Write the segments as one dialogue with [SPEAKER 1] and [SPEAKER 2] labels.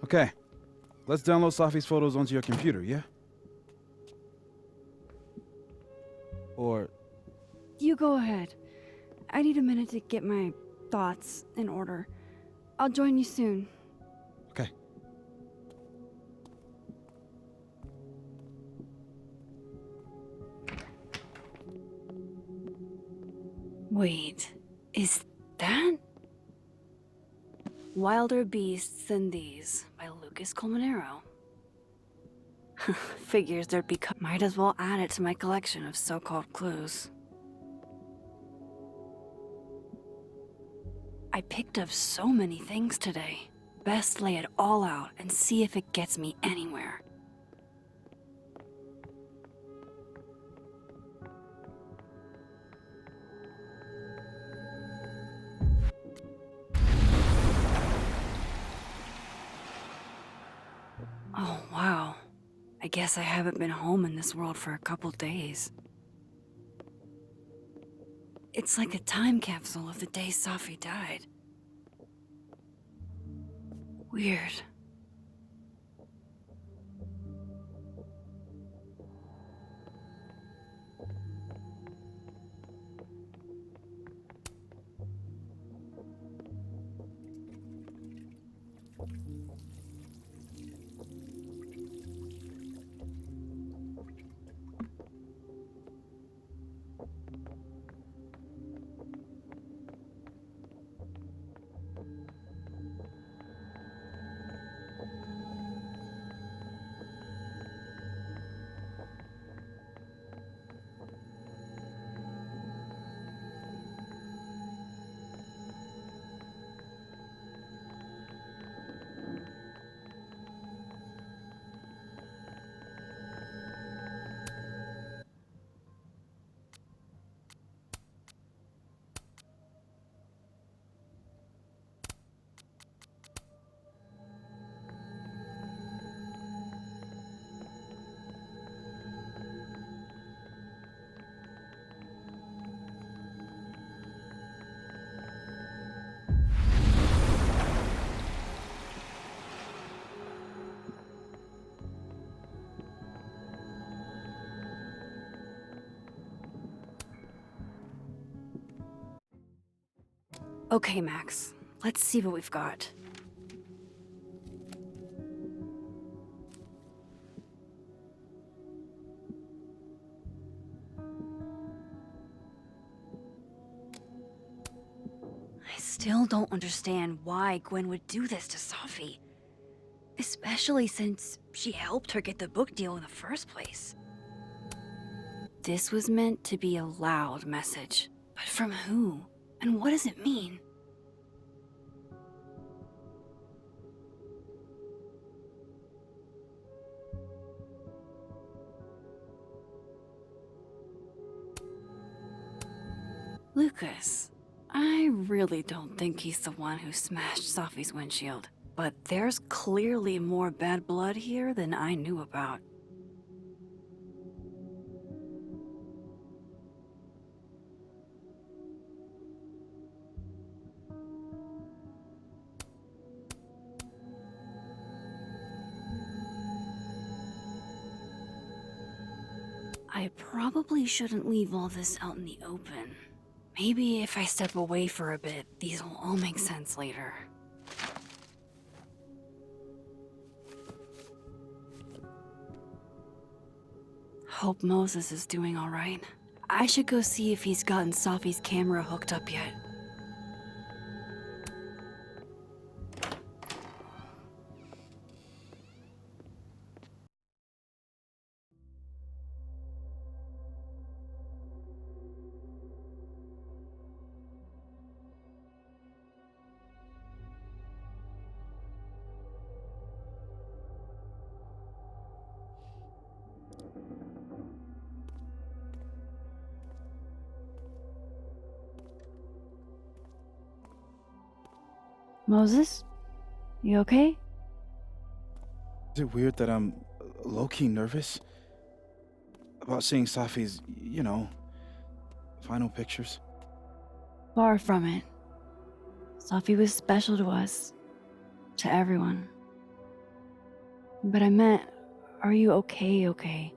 [SPEAKER 1] Okay, let's download Safi's photos onto your computer, yeah? Or...
[SPEAKER 2] You go ahead. I need a minute to get my thoughts in order. I'll join you soon.
[SPEAKER 1] Okay.
[SPEAKER 2] Wait, is that... Wilder Beasts Than These by Lucas Colmenero. Figures there'd be... Might as well add it to my collection of so-called clues. I picked up so many things today. Best lay it all out and see if it gets me anywhere. Oh, wow. I guess I haven't been home in this world for a couple days. It's like a time capsule of the day Safi died. Weird. Okay, Max. Let's see what we've got. I still don't understand why Gwen would do this to Safi. Especially since she helped her get the book deal in the first place. This was meant to be a loud message. But from who? And what does it mean? Lucas. I really don't think he's the one who smashed Safi's windshield. But there's clearly more bad blood here than I knew about. I probably shouldn't leave all this out in the open. Maybe if I step away for a bit, these will all make sense later. Hope Moses is doing all right. I should go see if he's gotten Safi's camera hooked up yet. Moses? You okay?
[SPEAKER 1] Is it weird that I'm low-key nervous about seeing Safi's, final pictures?
[SPEAKER 2] Far from it. Safi was special to us. To everyone. But I meant, are you okay?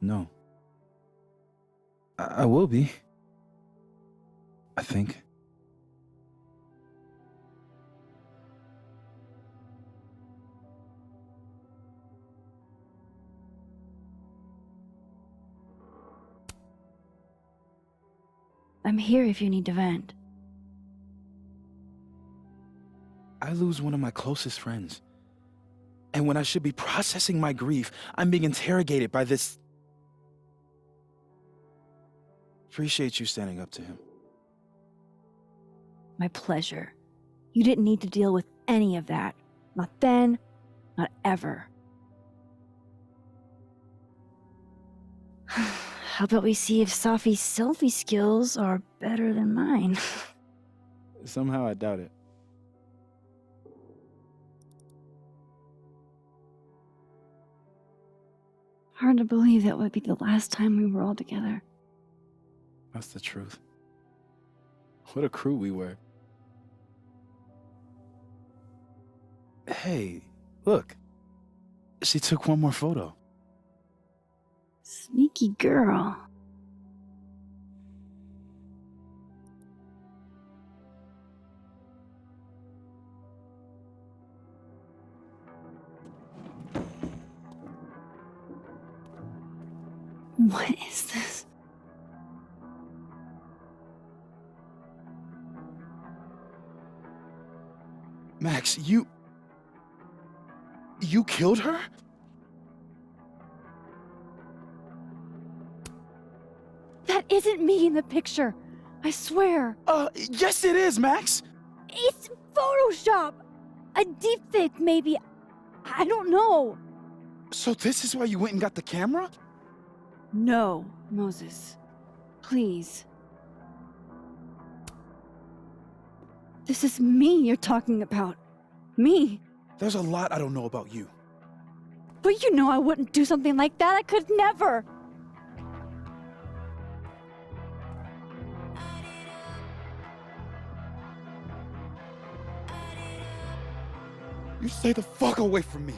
[SPEAKER 1] No. I will be. I think.
[SPEAKER 2] I'm here if you need to vent.
[SPEAKER 1] I lose one of my closest friends. And when I should be processing my grief, I'm being interrogated by this. Appreciate you standing up to him.
[SPEAKER 2] My pleasure. You didn't need to deal with any of that. Not then, not ever. How about we see if Safi's selfie skills are better than mine?
[SPEAKER 1] Somehow I doubt it.
[SPEAKER 2] Hard to believe that would be the last time we were all together.
[SPEAKER 1] That's the truth. What a crew we were. Hey, look. She took one more photo.
[SPEAKER 2] Sneaky girl. What is this?
[SPEAKER 1] Max, you killed her?
[SPEAKER 2] That isn't me in the picture. I swear.
[SPEAKER 1] Yes it is, Max.
[SPEAKER 2] It's Photoshop. A deepfake, maybe. I don't know.
[SPEAKER 1] So this is why you went and got the camera?
[SPEAKER 2] No, Moses. Please. This is me you're talking about. Me.
[SPEAKER 1] There's a lot I don't know about you.
[SPEAKER 2] But you know I wouldn't do something like that. I could never.
[SPEAKER 1] You stay the fuck away from me.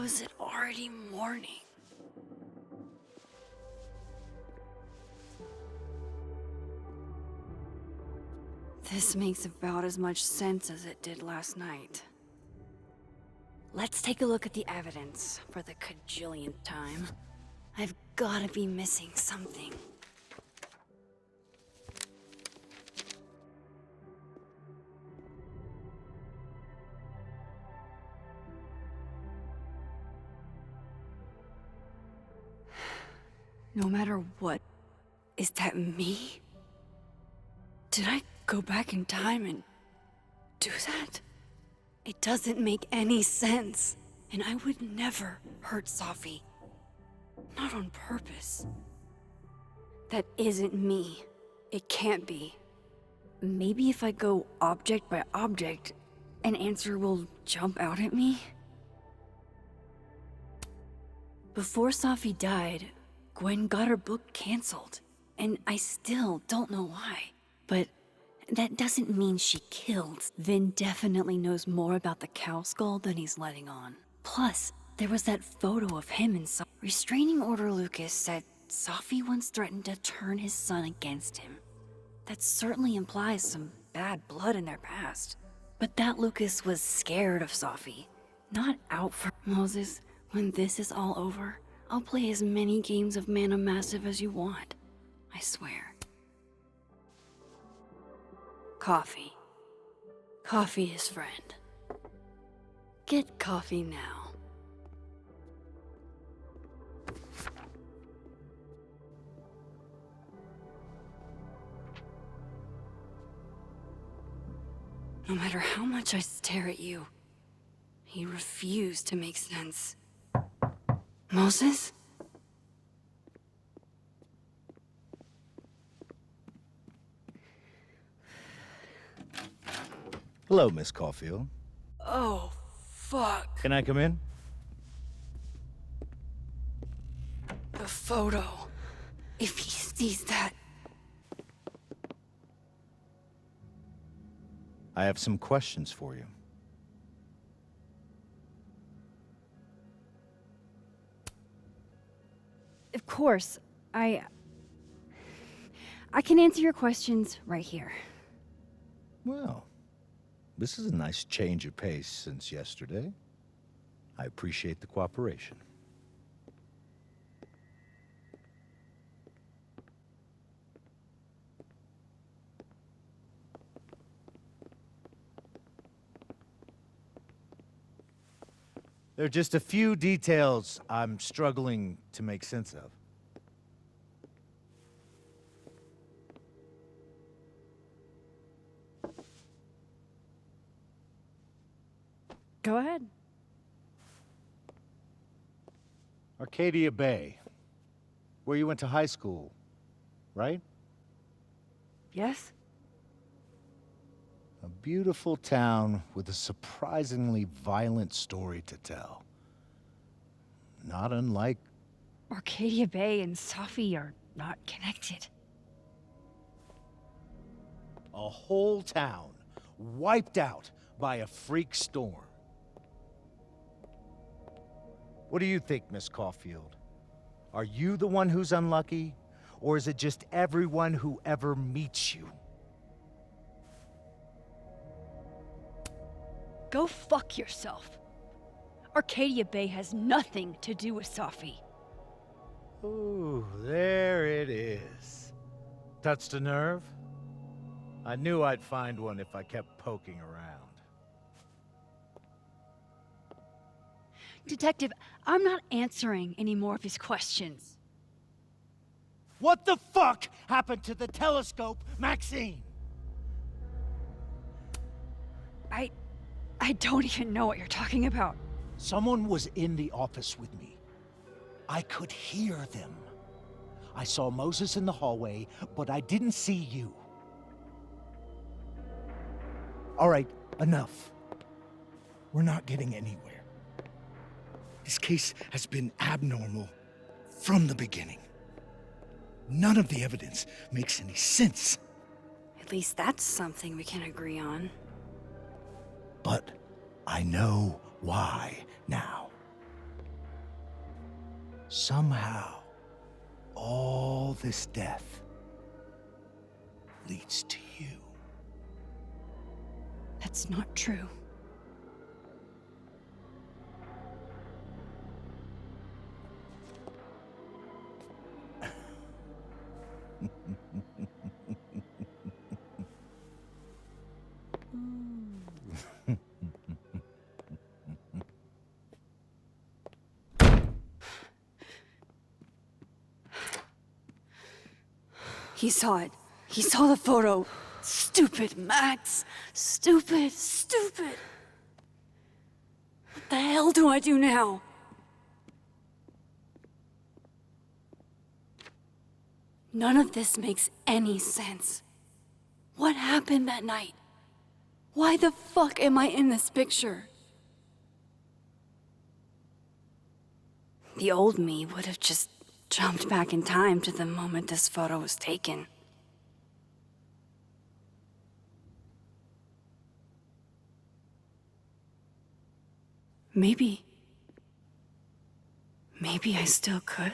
[SPEAKER 2] How is it already morning? This makes about as much sense as it did last night. Let's take a look at the evidence for the cajillionth time. I've gotta be missing something. No matter what, is that me? Did I go back in time and do that? It doesn't make any sense. And I would never hurt Safi. Not on purpose. That isn't me. It can't be. Maybe if I go object by object, an answer will jump out at me? Before Safi died, Gwen got her book canceled. And I still don't know why. But that doesn't mean she killed. Vin definitely knows more about the cow skull than he's letting on. Plus, there was that photo of him and Safi. Restraining Order Lucas said Safi once threatened to turn his son against him. That certainly implies some bad blood in their past. But that Lucas was scared of Safi, not out for Moses. When this is all over, I'll play as many games of Mana Massive as you want. I swear. Coffee. Coffee is friend. Get coffee now. No matter how much I stare at you, you refuse to make sense. Moses?
[SPEAKER 3] Hello, Miss Caulfield.
[SPEAKER 2] Oh, fuck.
[SPEAKER 3] Can I come in?
[SPEAKER 2] The photo. If he sees that...
[SPEAKER 3] I have some questions for you.
[SPEAKER 4] Of course. I can answer your questions right here.
[SPEAKER 3] Well, this is a nice change of pace since yesterday. I appreciate the cooperation. There are just a few details I'm struggling to make sense of.
[SPEAKER 4] Go ahead.
[SPEAKER 3] Arcadia Bay, where you went to high school, right?
[SPEAKER 4] Yes?
[SPEAKER 3] A beautiful town with a surprisingly violent story to tell. Not unlike...
[SPEAKER 4] Arcadia Bay and Safi are not connected.
[SPEAKER 3] a whole town wiped out by a freak storm. What do you think, Miss Caulfield? Are you the one who's unlucky, or is it just everyone who ever meets you?
[SPEAKER 4] Go fuck yourself. Arcadia Bay has nothing to do with Safi.
[SPEAKER 3] Ooh, there it is. Touched a nerve? I knew I'd find one if I kept poking around.
[SPEAKER 4] Detective, I'm not answering any more of his questions.
[SPEAKER 3] What the fuck happened to the telescope, Maxine?
[SPEAKER 4] I don't even know what you're talking about.
[SPEAKER 3] Someone was in the office with me. I could hear them. I saw Moses in the hallway, but I didn't see you. All right, enough. We're not getting anywhere.
[SPEAKER 1] This case has been abnormal from the beginning. None of the evidence makes any sense.
[SPEAKER 2] At least that's something we can agree on.
[SPEAKER 3] But I know why now.
[SPEAKER 1] Somehow, all this death leads to you.
[SPEAKER 2] That's not true. He saw it. He saw the photo. Stupid Max. Stupid, stupid. What the hell do I do now? None of this makes any sense. What happened that night? Why the fuck am I in this picture? The old me would have just jumped back in time to the moment this photo was taken. Maybe I still could.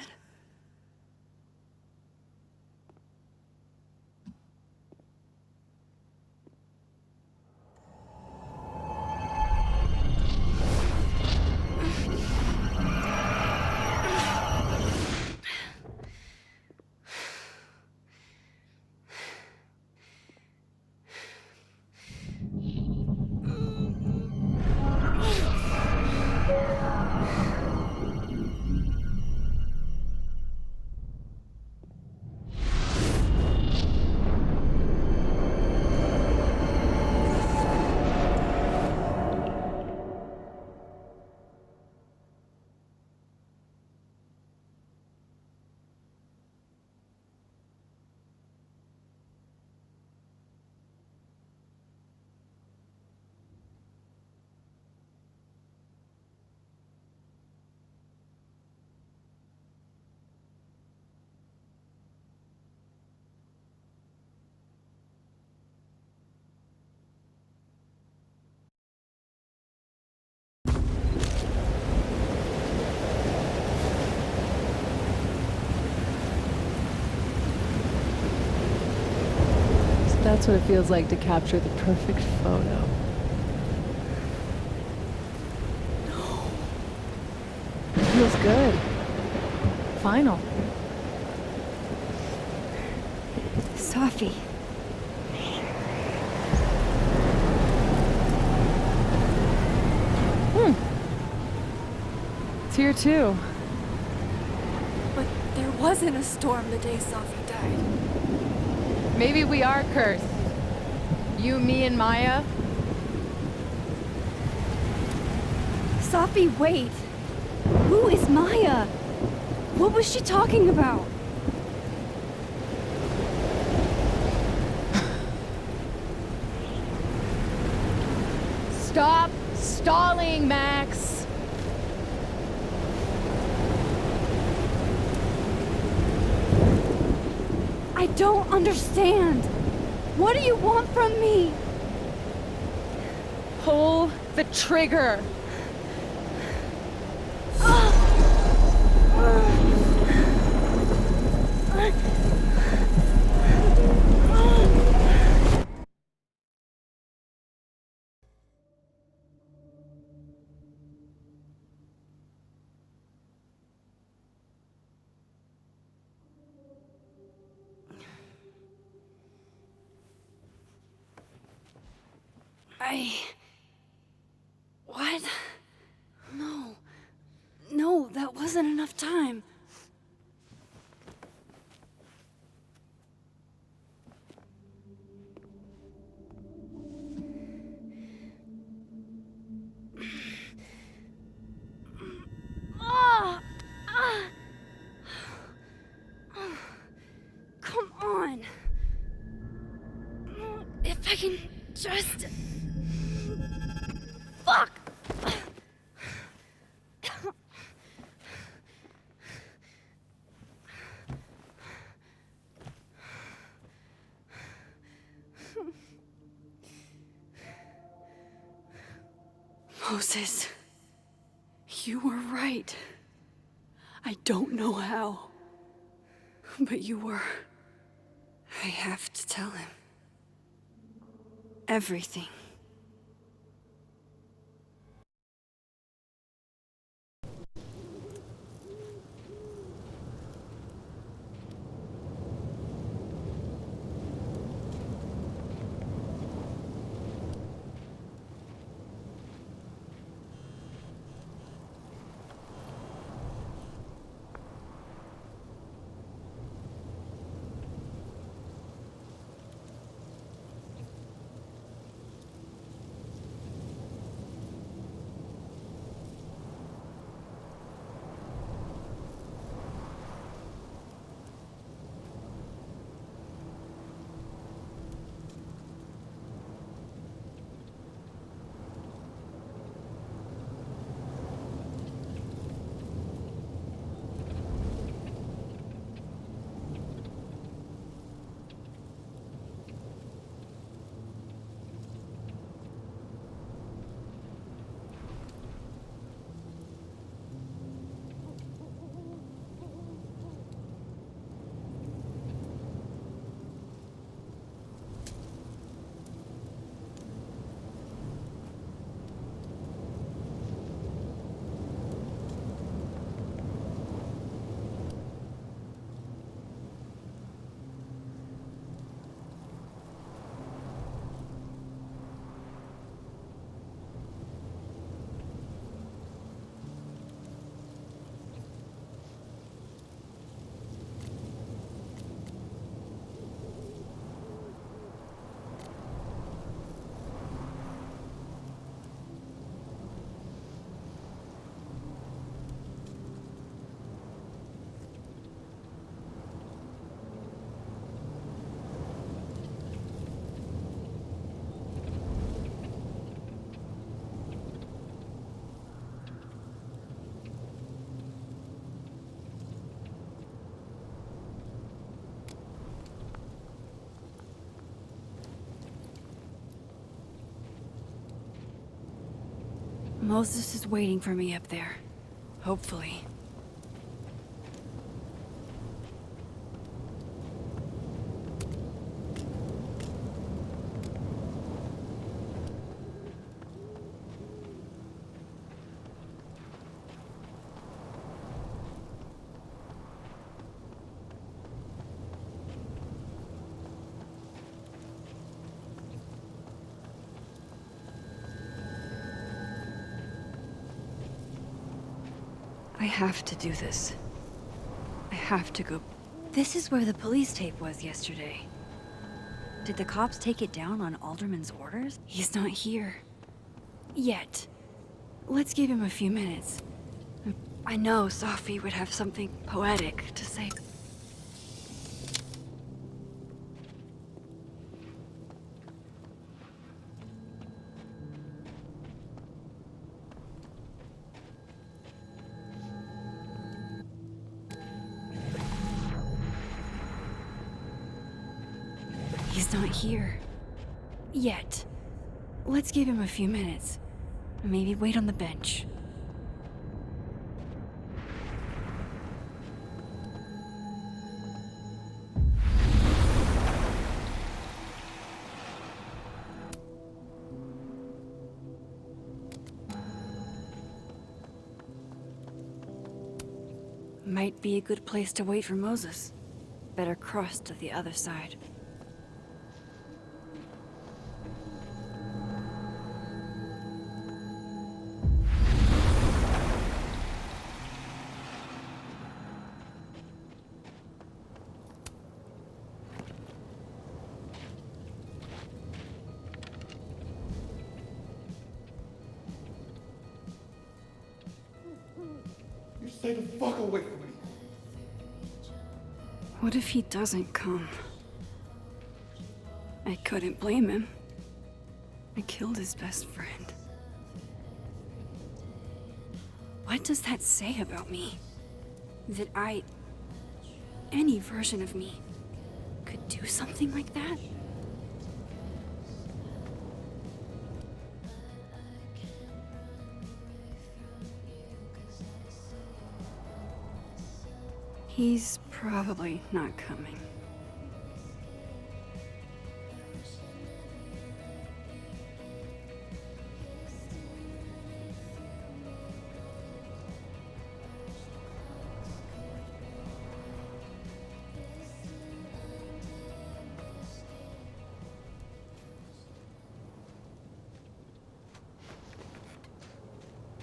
[SPEAKER 5] That's what it feels like to capture the perfect photo.
[SPEAKER 2] No.
[SPEAKER 5] It feels good. Final.
[SPEAKER 2] Safi.
[SPEAKER 5] It's here too.
[SPEAKER 2] But there wasn't a storm the day Safi died.
[SPEAKER 5] Maybe we are cursed. You, me, and Maya.
[SPEAKER 2] Safi, wait. Who is Maya? What was she talking about?
[SPEAKER 5] Stop stalling, Max.
[SPEAKER 2] I don't understand. What do you want from me?
[SPEAKER 5] Pull the trigger.
[SPEAKER 2] What? No. No, that wasn't enough time. Come on. If I can just... Fuck! Moses, you were right. I don't know how. But you were. I have to tell him. Everything. Moses is waiting for me up there. Hopefully. I have to do this. I have to go. This is where the police tape was yesterday. Did the cops take it down on Alderman's orders? He's not here. Yet. Let's give him a few minutes. I know Safi would have something poetic to say. He's not here. Yet. Let's give him a few minutes. Maybe wait on the bench. Might be a good place to wait for Moses. Better cross to the other side.
[SPEAKER 1] You stay the fuck away from me.
[SPEAKER 2] What if he doesn't come? I couldn't blame him. I killed his best friend. What does that say about me? That any version of me, could do something like that? He's probably not coming.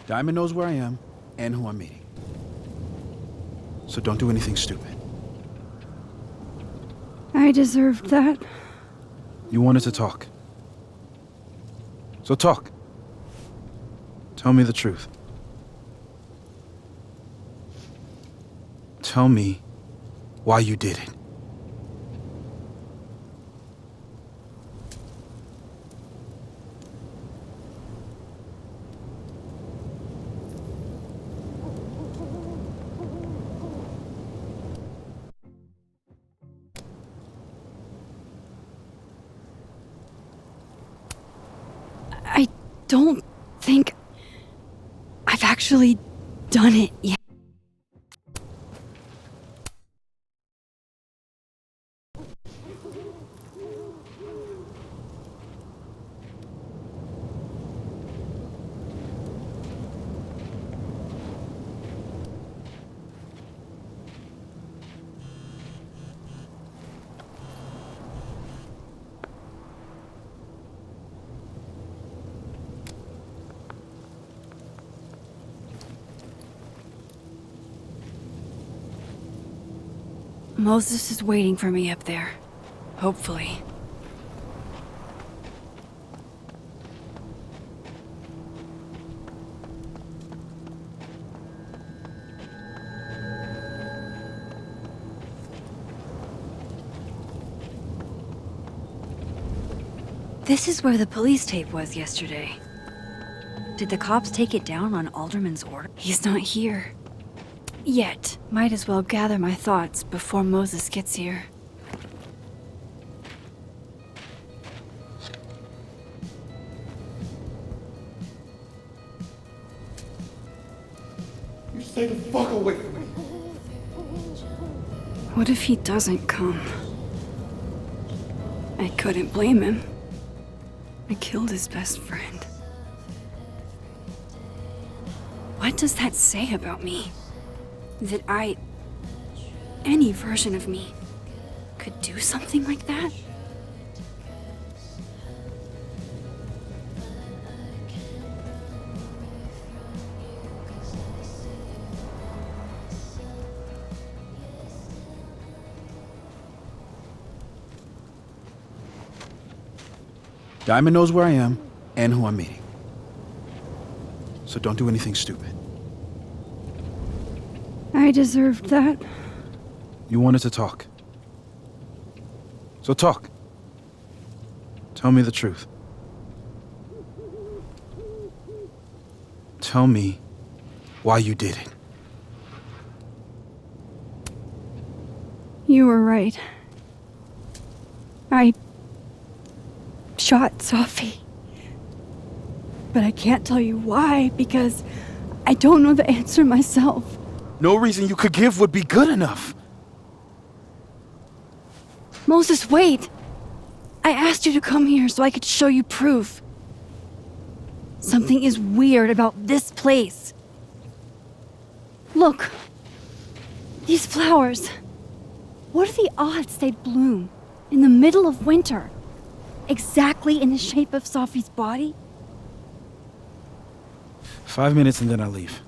[SPEAKER 6] Diamond knows where I am and who I'm meeting. So don't do anything stupid.
[SPEAKER 2] I deserved that.
[SPEAKER 6] You wanted to talk. So talk. Tell me the truth. Tell me why you did it.
[SPEAKER 2] I don't think I've actually done it yet. Moses is waiting for me up there. Hopefully. This is where the police tape was yesterday. Did the cops take it down on Alderman's order? He's not here. Yet. Might as well gather my thoughts before Moses gets here.
[SPEAKER 1] You stay the fuck away from me.
[SPEAKER 2] What if he doesn't come? I couldn't blame him. I killed his best friend. What does that say about me? That any version of me, could do something like that?
[SPEAKER 6] Diamond knows where I am and who I'm meeting. So don't do anything stupid.
[SPEAKER 2] I deserved that.
[SPEAKER 6] You wanted to talk. So talk. Tell me the truth. Tell me why you did it.
[SPEAKER 2] You were right. I shot Sophie. But I can't tell you why, because I don't know the answer myself.
[SPEAKER 6] No reason you could give would be good enough.
[SPEAKER 2] Moses, wait! I asked you to come here so I could show you proof. Something is weird about this place. Look. These flowers. What are the odds they'd bloom in the middle of winter? Exactly in the shape of Sophie's body?
[SPEAKER 6] 5 minutes and then I leave.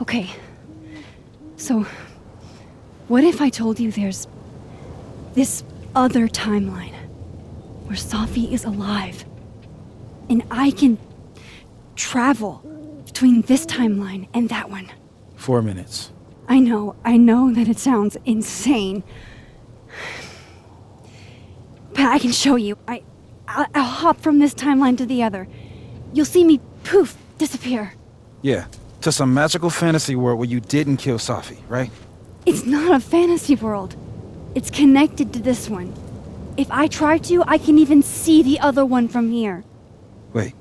[SPEAKER 2] Okay. So, what if I told you there's this other timeline where Sophie is alive and I can travel between this timeline and that one?
[SPEAKER 6] 4 minutes.
[SPEAKER 2] I know that it sounds insane. But I can show you. I'll hop from this timeline to the other. You'll see me, poof, disappear.
[SPEAKER 6] Yeah, to some magical fantasy world where you didn't kill Sophie, right?
[SPEAKER 2] It's not a fantasy world. It's connected to this one. If I try to, I can even see the other one from here.
[SPEAKER 6] Wait,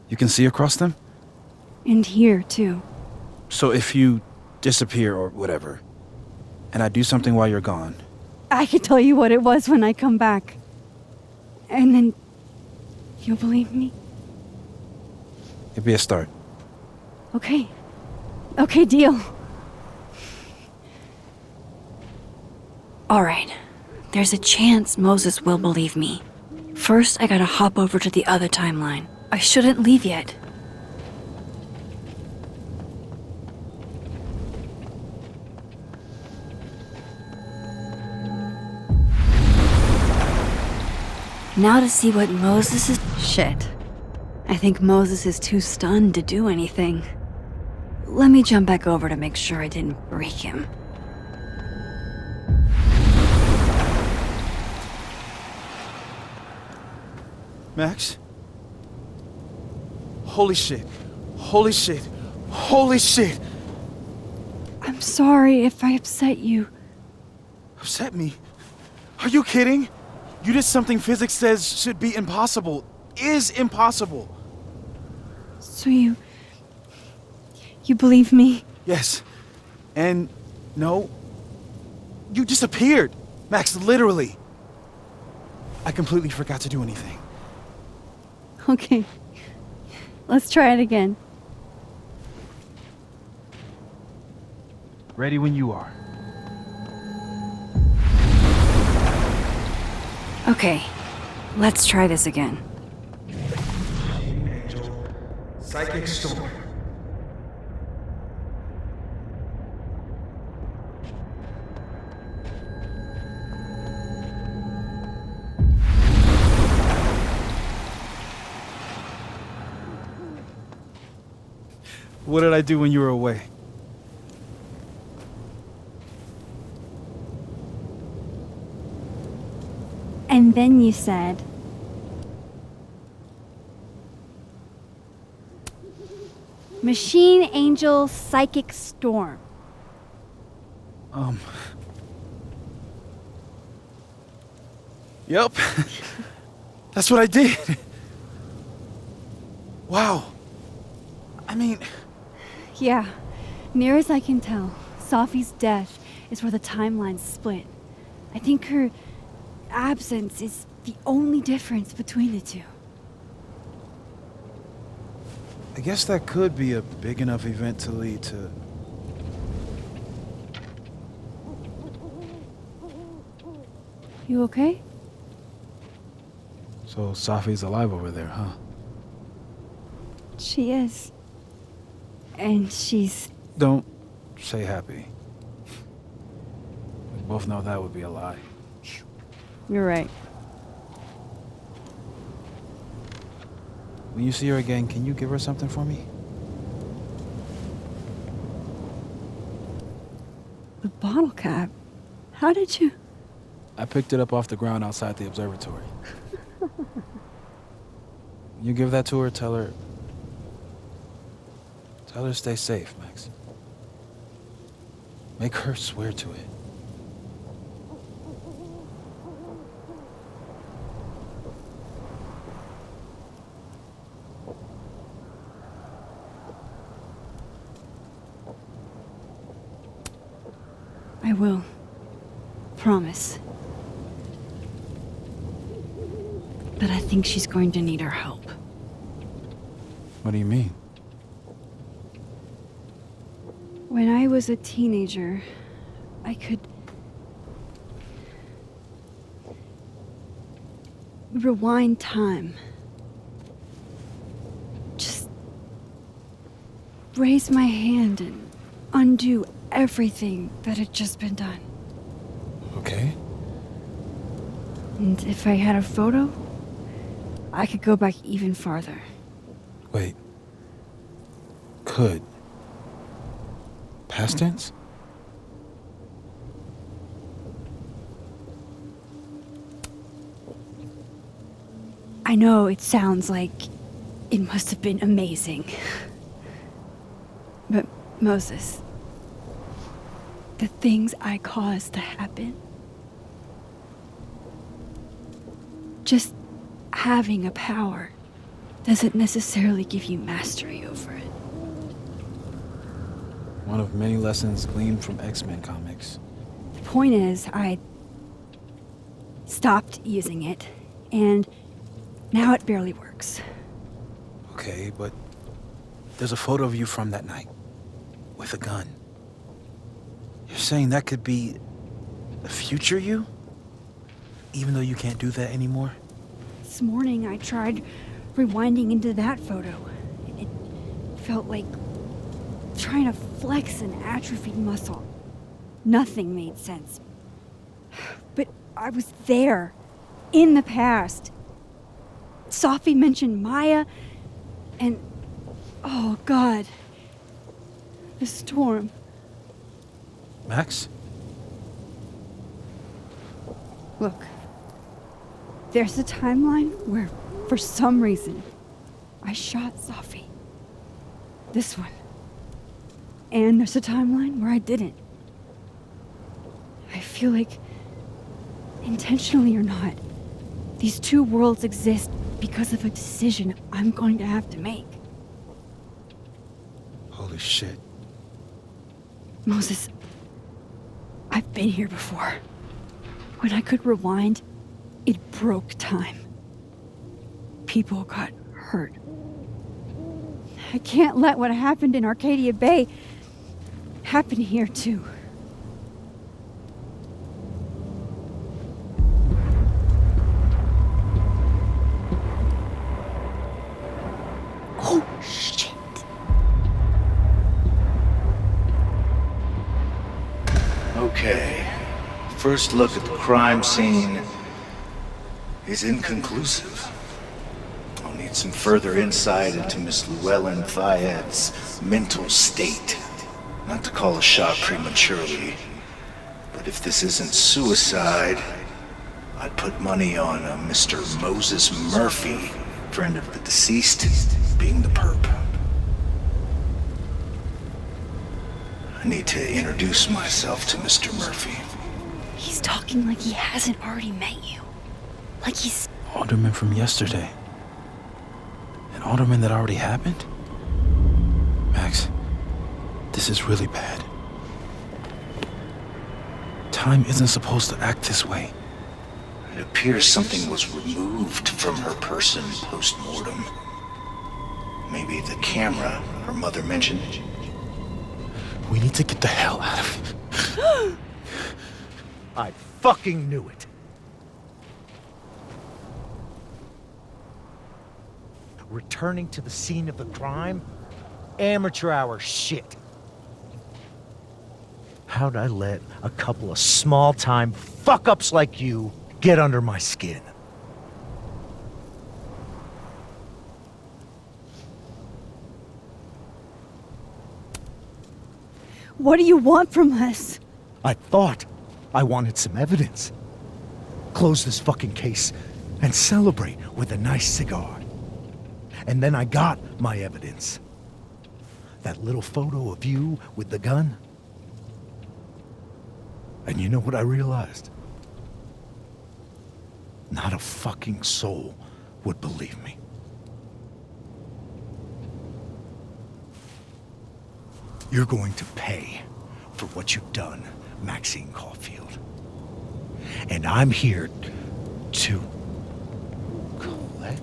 [SPEAKER 6] you can see across them?
[SPEAKER 2] And here, too.
[SPEAKER 6] So if you disappear or whatever, and I do something while you're gone,
[SPEAKER 4] I can tell you what it was when I come back. And then you'll believe me?
[SPEAKER 6] it'd be a start.
[SPEAKER 4] Okay. Okay, deal.
[SPEAKER 2] Alright, there's a chance Moses will believe me. First, I gotta hop over to the other timeline. I shouldn't leave yet. Now to see what Moses is— Shit. I think Moses is too stunned to do anything. Let me jump back over to make sure I didn't break him.
[SPEAKER 6] Max? Holy shit. Holy shit. Holy shit.
[SPEAKER 4] I'm sorry if I upset you.
[SPEAKER 6] Upset me? Are you kidding? You did something physics says should be impossible. Is impossible.
[SPEAKER 4] So you believe me?
[SPEAKER 6] Yes. And no. You disappeared. Max, literally. I completely forgot to do anything.
[SPEAKER 4] Okay. Let's try it again.
[SPEAKER 6] Ready when you are.
[SPEAKER 2] Okay, let's try this again.
[SPEAKER 7] Psychic storm.
[SPEAKER 6] What did I do when you were away?
[SPEAKER 4] And then you said, Machine Angel Psychic Storm.
[SPEAKER 6] Yep. That's what I did. Wow. I mean,
[SPEAKER 4] Yeah, near as I can tell, Safi's death is where the timelines split. I think her absence is the only difference between the two.
[SPEAKER 6] I guess that could be a big enough event to lead to...
[SPEAKER 4] You okay?
[SPEAKER 6] So Safi's alive over there, huh?
[SPEAKER 4] She is. And she's...
[SPEAKER 6] Don't say happy. We both know that would be a lie.
[SPEAKER 4] You're right.
[SPEAKER 6] When you see her again, can you give her something for me?
[SPEAKER 4] The bottle cap? How did you...
[SPEAKER 6] I picked it up off the ground outside the observatory. You give that to her, tell her stay safe, Max. Make her swear to it.
[SPEAKER 4] I will. Promise. But I think she's going to need our help.
[SPEAKER 6] What do you mean?
[SPEAKER 4] When I was a teenager, I could rewind time. Just raise my hand and undo everything that had just been done.
[SPEAKER 6] Okay.
[SPEAKER 4] And if I had a photo, I could go back even farther.
[SPEAKER 6] Wait. Could. Past tense?
[SPEAKER 4] I know it sounds like it must have been amazing. But Moses, the things I caused to happen, just having a power doesn't necessarily give you mastery over it.
[SPEAKER 6] One of many lessons gleaned from X-Men comics.
[SPEAKER 4] point is, I stopped using it, and now it barely works.
[SPEAKER 6] Okay, but there's a photo of you from that night with a gun. You're saying that could be the future you? Even though you can't do that anymore?
[SPEAKER 4] This morning I tried rewinding into that photo. It felt like trying to flex an atrophied muscle. Nothing made sense. But I was there, in the past. Sophie mentioned Maya, and oh God, the storm.
[SPEAKER 6] Max?
[SPEAKER 4] Look, there's a timeline where, for some reason, I shot Sophie. This one. And there's a timeline where I didn't. I feel like, intentionally or not, these two worlds exist because of a decision I'm going to have to make.
[SPEAKER 6] Holy shit.
[SPEAKER 4] Moses, I've been here before. When I could rewind, it broke time. People got hurt. I can't let what happened in Arcadia Bay happen here too. Oh, shit.
[SPEAKER 1] Okay. First look at the crime scene is inconclusive. I'll need some further insight into Miss Llewellyn Fayette's mental state. Not to call a shot prematurely, but if this isn't suicide, I'd put money on a Mr. Moses Murphy, friend of the deceased, being the perp. I need to introduce myself to Mr. Murphy.
[SPEAKER 2] He's talking like he hasn't already met you. Like he's...
[SPEAKER 6] Alderman from yesterday. An alderman that already happened? Max, this is really bad. Time isn't supposed to act this way.
[SPEAKER 1] It appears something was removed from her person post-mortem. Maybe the camera her mother mentioned.
[SPEAKER 6] We need to get the hell out of here.
[SPEAKER 3] I fucking knew it. Returning to the scene of the crime? Amateur hour shit. How'd I let a couple of small-time fuck-ups like you get under my skin?
[SPEAKER 4] What do you want from us?
[SPEAKER 3] I thought I wanted some evidence. Close this fucking case and celebrate with a nice cigar. And then I got my evidence. That little photo of you with the gun. And you know what I realized? Not a fucking soul would believe me. You're going to pay for what you've done, Maxine Caulfield. And I'm here to collect.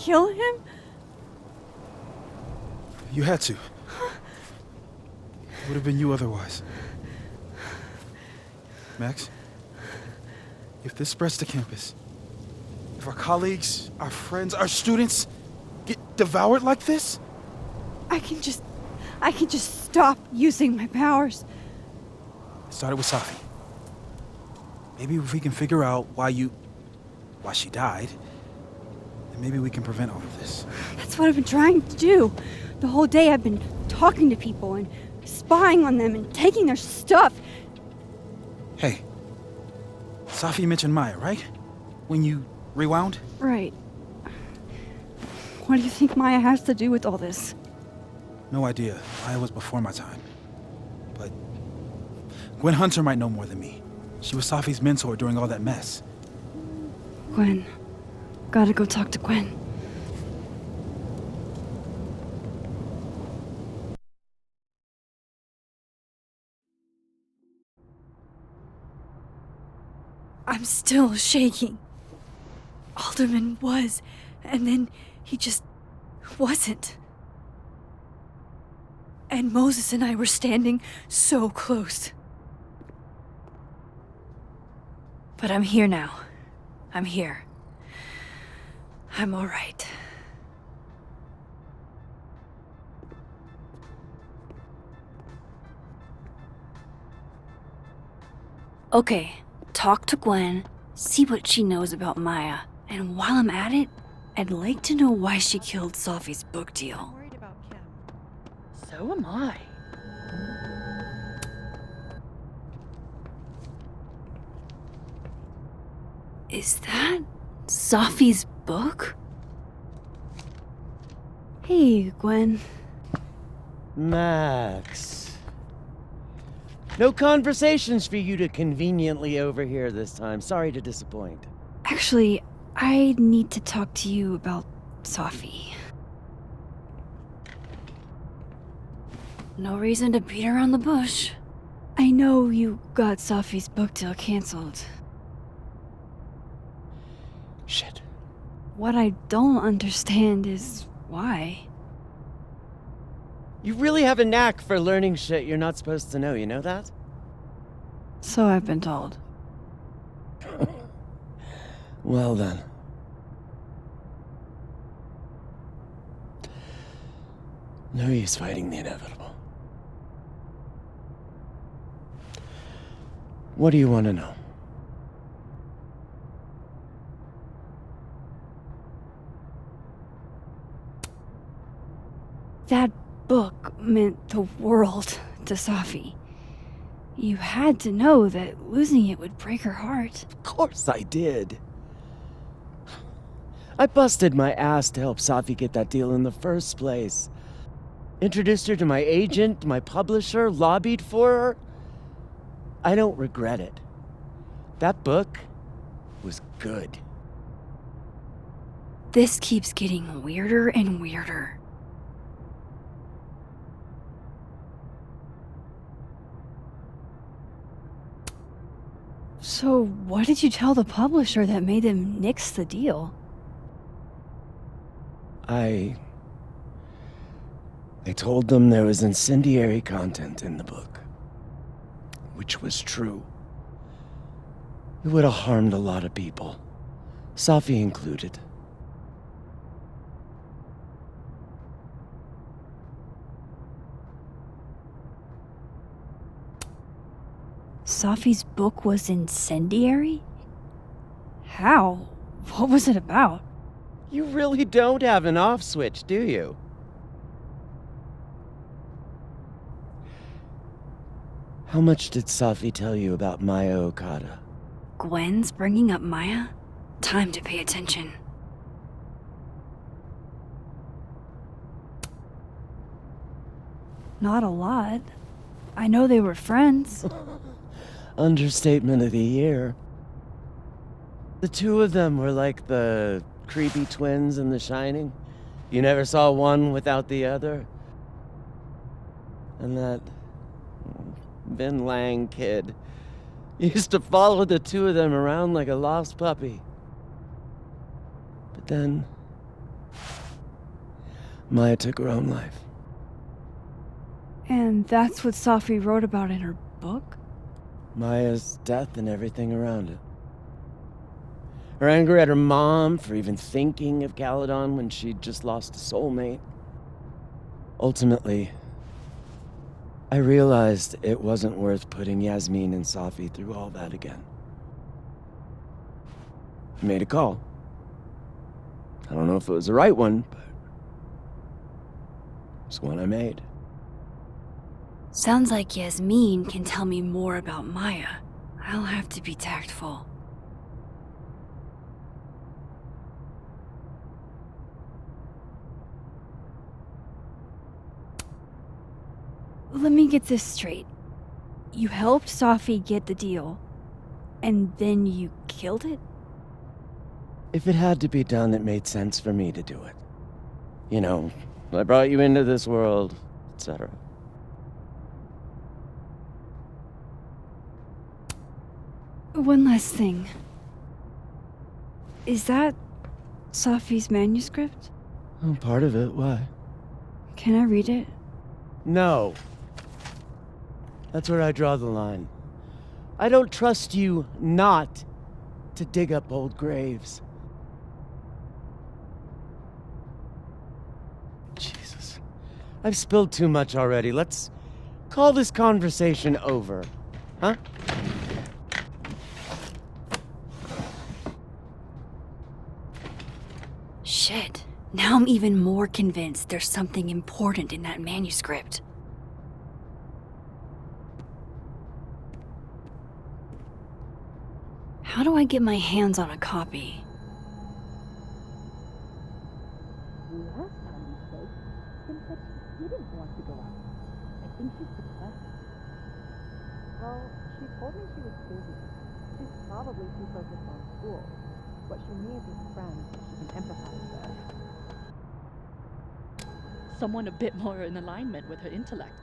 [SPEAKER 4] kill him?
[SPEAKER 6] You had to. It would have been you otherwise. Max, if this spreads to campus, if our colleagues, our friends, our students get devoured like this,
[SPEAKER 4] I can just stop using my powers.
[SPEAKER 6] it started with Safi. Maybe if we can figure out why she died, then maybe we can prevent all of this.
[SPEAKER 4] That's what I've been trying to do. The whole day I've been talking to people and spying on them and taking their stuff.
[SPEAKER 6] Hey, Safi mentioned Maya, right? When you rewound?
[SPEAKER 4] Right. What do you think Maya has to do with all this?
[SPEAKER 6] No idea. Maya was before my time. But Gwen Hunter might know more than me. She was Safi's mentor during all that mess.
[SPEAKER 4] Gwen. Gotta go talk to Gwen. I'm still shaking. Alderman was, and then he just wasn't. And Moses and I were standing so close. But I'm here now. I'm here. I'm all right.
[SPEAKER 2] Okay, talk to Gwen, see what she knows about Maya, and while I'm at it, I'd like to know why she killed Safi's book deal.
[SPEAKER 5] Worried about Kim.
[SPEAKER 2] So am I. Is that Safi's book?
[SPEAKER 4] Hey, Gwen.
[SPEAKER 8] Max. No conversations for you to conveniently overhear this time. Sorry to disappoint.
[SPEAKER 4] Actually, I need to talk to you about Safi.
[SPEAKER 2] No reason to beat around the bush.
[SPEAKER 4] I know you got Safi's book deal canceled.
[SPEAKER 8] Shit.
[SPEAKER 4] What I don't understand is why.
[SPEAKER 8] You really have a knack for learning shit you're not supposed to know, you know that?
[SPEAKER 4] So I've been told.
[SPEAKER 8] Well then. No use fighting the inevitable. What do you want to know?
[SPEAKER 4] That book meant the world to Safi. You had to know that losing it would break her heart.
[SPEAKER 8] Of course I did. I busted my ass to help Safi get that deal in the first place. Introduced her to my agent, my publisher, lobbied for her. I don't regret it. That book was good.
[SPEAKER 2] This keeps getting weirder and weirder.
[SPEAKER 4] So what did you tell the publisher that made them nix the deal?
[SPEAKER 8] I told them there was incendiary content in the book. Which was true. It would have harmed a lot of people. Safi included.
[SPEAKER 4] Safi's book was incendiary? How? What was it about?
[SPEAKER 8] You really don't have an off switch, do you? How much did Safi tell you about Maya Okada?
[SPEAKER 2] Gwen's bringing up Maya? Time to pay attention.
[SPEAKER 4] Not a lot. I know they were friends.
[SPEAKER 8] Understatement of the year. The two of them were like the creepy twins in The Shining. You never saw one without the other. And that Vin Lang kid used to follow the two of them around like a lost puppy. But then Maya took her own life.
[SPEAKER 4] And that's what Safi wrote about in her book?
[SPEAKER 8] Maya's death and everything around it. Her anger at her mom for even thinking of Caledon when she'd just lost a soulmate. Ultimately, I realized it wasn't worth putting Yasmin and Safi through all that again. I made a call. I don't know if it was the right one, but it's one I made.
[SPEAKER 2] Sounds like Yasmin can tell me more about Maya. I'll have to be tactful.
[SPEAKER 4] Let me get this straight. You helped Safi get the deal, and then you killed it?
[SPEAKER 8] If it had to be done, it made sense for me to do it. You know, I brought you into this world, etc.
[SPEAKER 4] One last thing. Is that Safi's manuscript?
[SPEAKER 8] Oh, part of it, why?
[SPEAKER 4] Can I read it?
[SPEAKER 8] No. That's where I draw the line. I don't trust you not to dig up old graves. Jesus. I've spilled too much already. Let's call this conversation over. Huh?
[SPEAKER 2] Shit. Now I'm even more convinced there's something important in that manuscript. How do I get my hands on a copy?
[SPEAKER 9] Last time we spoke, Kim said she didn't want to go out. I think she's depressed. Well, she told me she was busy. She's probably too focused on school. What she needs is friends that she can empathize with.
[SPEAKER 10] Someone a bit more in alignment with her intellect.